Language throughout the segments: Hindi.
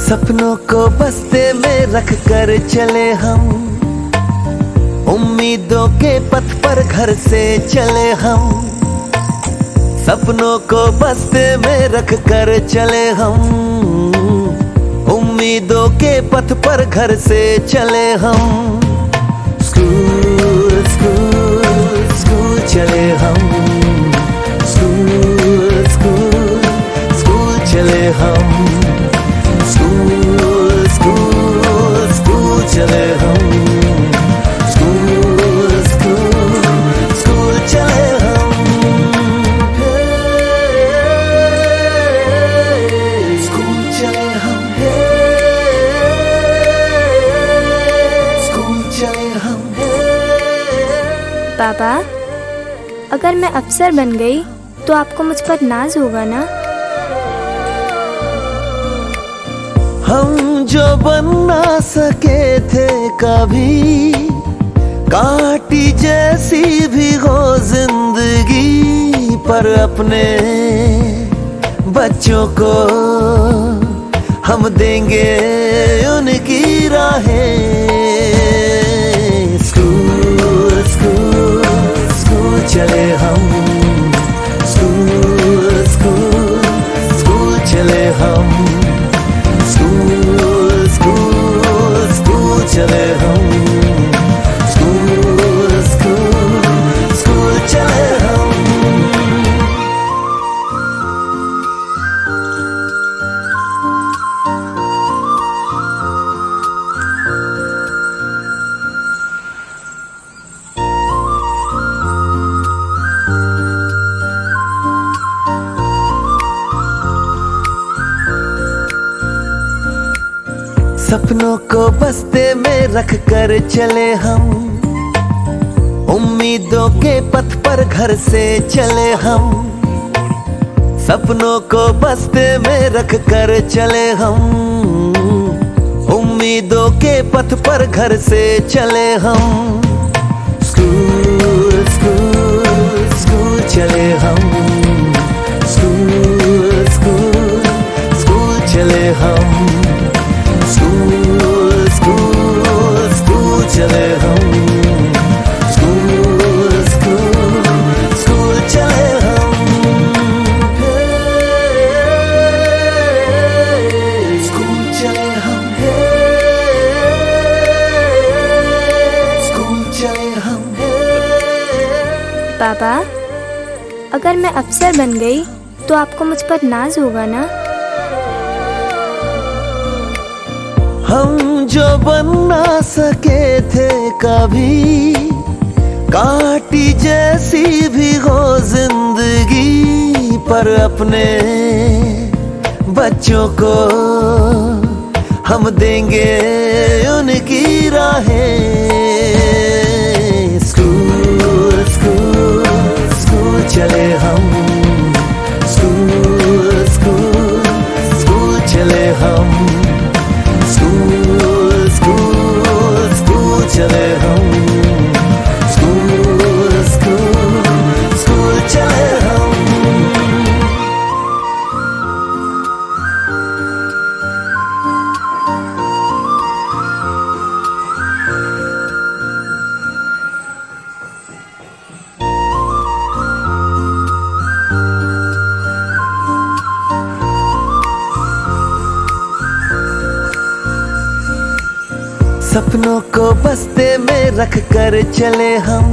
सपनों को बस्ते में रख कर चले हम, उम्मीदों के पथ पर घर से चले हम। सपनों को बस्ते में रख कर चले हम, उम्मीदों के पथ पर घर से चले हम। स्कूल स्कूल स्कूल चले हम, स्कूल स्कूल स्कूल चले हम, स्कूल स्कूल स्कूल चले हम, स्कूल स्कूल स्कूल चले हम। स्कूल चले हम, स्कूल चले हम। पापा, अगर मैं अफसर बन गई तो आपको मुझ पर नाज होगा ना? हम जो बन ना सके थे कभी, काटी जैसी भी हो जिंदगी, पर अपने बच्चों को हम देंगे उनकी राहें। स्कूल स्कूल स्कूल चले हम, स्कूल स्कूल स्कूल चले हम, स्कूल स्कूल स्कूल चले हम, स्कूल स्कूल स्कूल चले हम। सपनों को बस्ते में रख कर चले हम, उम्मीदों के पथ पर घर से चले हम। सपनों को बस्ते में रख कर चले हम, उम्मीदों के पथ पर घर से चले हम। स्कूल स्कूल स्कूल चले हम, स्कूल स्कूल स्कूल चले हम, स्कूल स्कूल स्कूल चले हम, स्कूल स्कूल स्कूल चले हम। स्कूल चले हम, स्कूल चले हम। पापा, अगर मैं अफसर बन गई तो आपको मुझ पर नाज होगा ना? हम जो बन ना सके थे कभी, काटी जैसी भी हो जिंदगी, पर अपने बच्चों को हम देंगे उनकी राहें। स्कूल स्कूल स्कूल चले हम, स्कूल स्कूल स्कूल चले हम, स्कूल स्कूल स्कूल चले हम, स्कूल स्कूल स्कूल चले हम। सपनों को बस्ते में रख कर चले हम,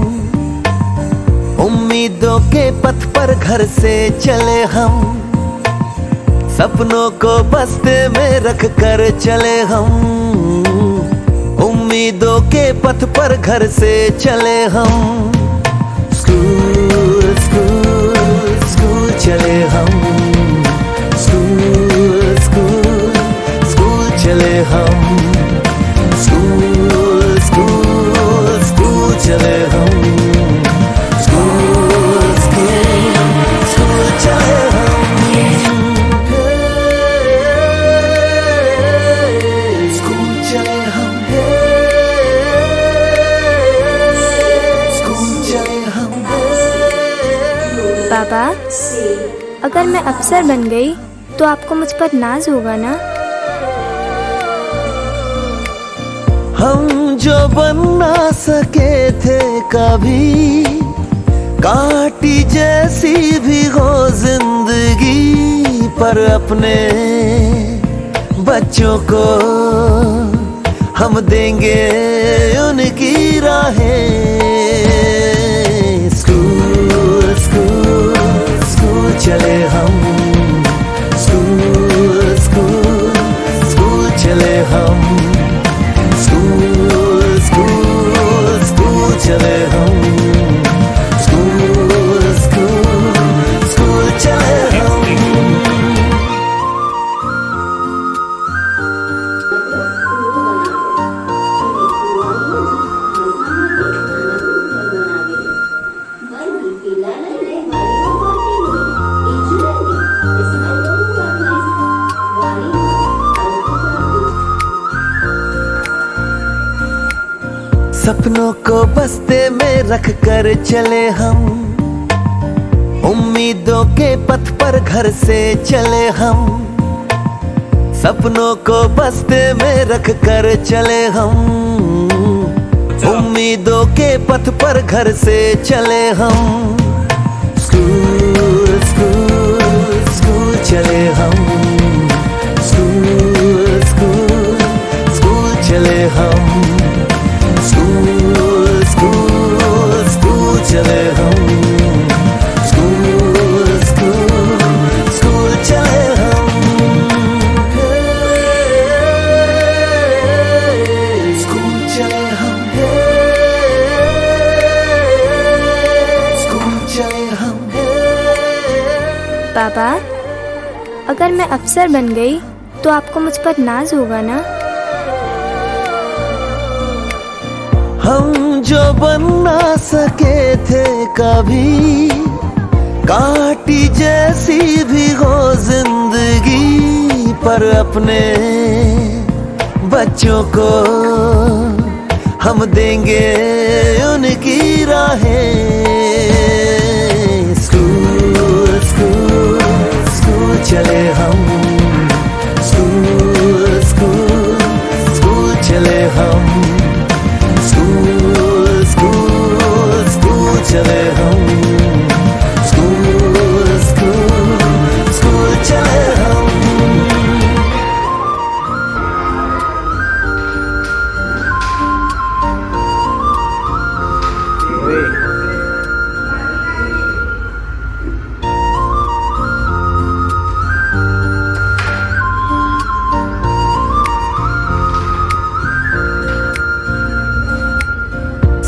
उम्मीदों के पथ पर घर से चले हम। सपनों को बस्ते में रख कर चले हम, उम्मीदों के पथ पर घर से चले हम। स्कूल स्कूल स्कूल चले हम, स्कूल स्कूल स्कूल चले हम, स्कूल स्कूल स्कूल चले हम, स्कूल स्कूल स्कूल चले हम। स्कूल चले हम, स्कूल चले हम। पापा, अगर मैं अफसर बन गई तो आपको मुझ पर नाज होगा ना? हम जो बन ना सके थे कभी, काटी जैसी भी हो जिंदगी, पर अपने बच्चों को हम देंगे उनकी राहें। स्कूल स्कूल स्कूल चले हम, स्कूल स्कूल स्कूल चले हम, स्कूल स्कूल स्कूल चले हम, स्कूल स्कूल स्कूल चले हम। सपनों को बस्ते में रख कर चले हम, उम्मीदों के पथ पर घर से चले हम। सपनों को बस्ते में रख कर चले हम, उम्मीदों के पथ पर घर से चले हम। स्कूल स्कूल स्कूल चले हम, स्कूल स्कूल स्कूल चले हम, स्कूल स्कूल स्कूल चले हम, स्कूल स्कूल स्कूल चले हम। स्कूल चले हम, स्कूल चले हम। पापा, अगर मैं अफसर बन गई तो आपको मुझ पर नाज होगा ना? हम जो बन ना सके थे कभी, काटी जैसी भी हो जिंदगी, पर अपने बच्चों को हम देंगे उनकी राहें। स्कूल स्कूल स्कूल चले हम, स्कूल स्कूल स्कूल चले हम, स्कूल स्कूल स्कूल चले हम, स्कूल स्कूल स्कूल चले हम।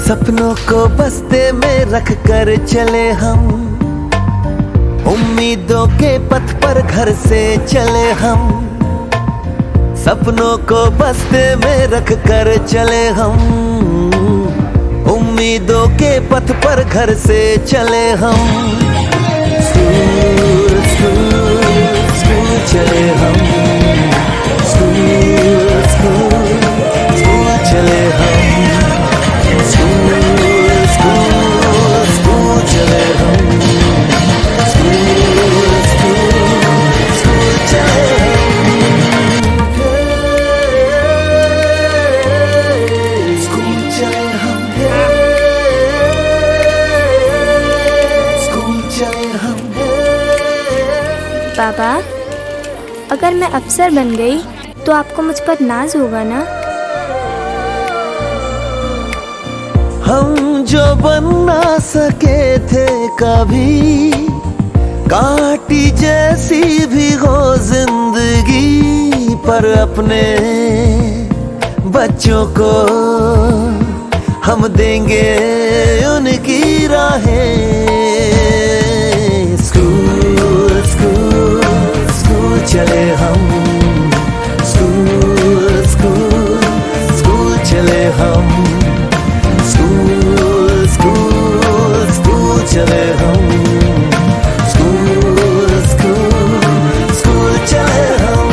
सपनों को बस्ते में रख कर चले हम, उम्मीदों के पथ पर घर से चले हम। सपनों को बस्ते में रख कर चले हम, उम्मीदों के पथ पर घर से चले हम। स्कूल स्कूल स्कूल चले हम, स्कूल स्कूल स्कूल चले हम, स्कूल स्कूल स्कूल चले हम, स्कूल स्कूल स्कूल चले हम। स्कूल चले हम, स्कूल चले हम। पापा, अगर मैं अफसर बन गई तो आपको मुझ पर नाज होगा ना? हम जो बन ना सके थे कभी, काटी जैसी भी हो जिंदगी, पर अपने बच्चों को हम देंगे उनकी राहें। स्कूल स्कूल स्कूल चले हम, स्कूल स्कूल स्कूल चले हम, स्कूल स्कूल स्कूल चले हम, स्कूल स्कूल स्कूल चले हम।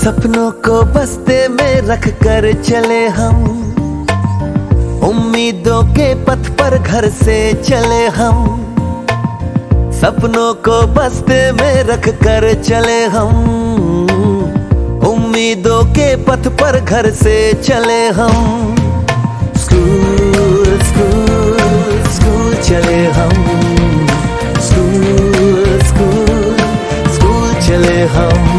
सपनों को बस्ते में रख कर चले हम, उम्मीदों के पथ पर घर से चले हम। सपनों को बस्ते में रख कर चले हम, उम्मीदों के पथ पर घर से चले हम। स्कूल स्कूल स्कूल चले हम, स्कूल स्कूल स्कूल चले हम।